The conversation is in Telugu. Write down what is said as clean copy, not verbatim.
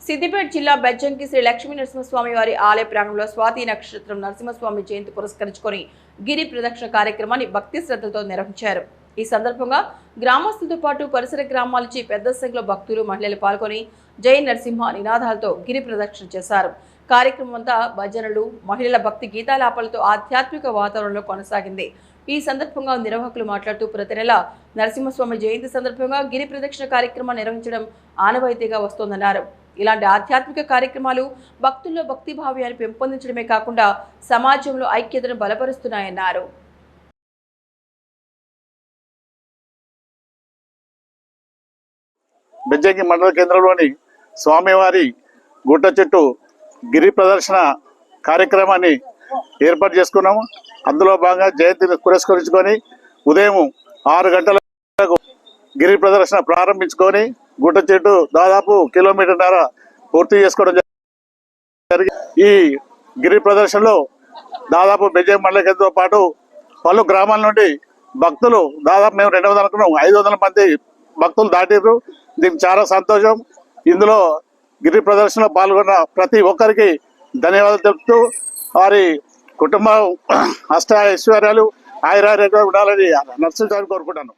సిద్దిపేట జిల్లా బెజ్జంకి శ్రీ లక్ష్మీ నరసింహస్వామి వారి ఆలయ ప్రాంగణంలో స్వాతి నక్షత్రం నరసింహస్వామి జయంతి పురస్కరించుకొని గిరి ప్రదక్షిణ కార్యక్రమాన్ని భక్తి శ్రద్ధలతో నిర్వహించారు. ఈ సందర్భంగా గ్రామస్తులతో పాటు పరిసర గ్రామాల నుంచి పెద్ద సంఖ్యలో భక్తులు మహిళలు పాల్గొని జై నరసింహ నినాదాలతో గిరి ప్రదక్షిణ చేశారు. కార్యక్రమం అంతా భజనలు, మహిళల భక్తి గీతాలాపలతో ఆధ్యాత్మిక వాతావరణంలో కొనసాగింది. ఈ సందర్భంగా నిర్వాహకులు మాట్లాడుతూ ప్రతి నెల నరసింహస్వామి జయంతి సందర్భంగా గిరి ప్రదక్షిణ కార్యక్రమం నిర్వహించడం ఆనవాయితీగా వస్తోందన్నారు. ఇలాంటి ఆధ్యాత్మిక కార్యక్రమాలు భక్తుల్లో భక్తి భావ్యాన్ని పెంపొందించడమే కాకుండా సమాజంలో ఐక్యతను బలపరుస్తున్నాయన్నారు. బెజ్జంకి మండల కేంద్రంలోని స్వామివారి గుట్ట చుట్టూ గిరి ప్రదర్శన కార్యక్రమాన్ని ఏర్పాటు చేసుకున్నాము. అందులో భాగంగా జయంతిని పురస్కరించుకొని ఉదయం 6 గంటలకు గిరి ప్రదర్శన ప్రారంభించుకొని గుట్ట చుట్టూ దాదాపు 1.5 కిలోమీటర్ పూర్తి చేసుకోవడం జరిగింది. ఈ గిరి ప్రదర్శనలో దాదాపు బెజ్జంకి మండల కేంద్రంతో పాటు పలు గ్రామాల నుండి భక్తులు దాదాపు మేము 200 అనుకున్నాం, 500 మంది భక్తులు దాటిరు. దీనికి చాలా సంతోషం. ఇందులో గిరి ప్రదర్శనలో పాల్గొన్న ప్రతి ఒక్కరికి ధన్యవాదాలు తెలుపుతూ వారి కుటుంబం అష్ట ఐశ్వర్యాలు ఆయురారోగ్యాలు ఉండాలని నరసింహాన్ని కోరుకుంటాను.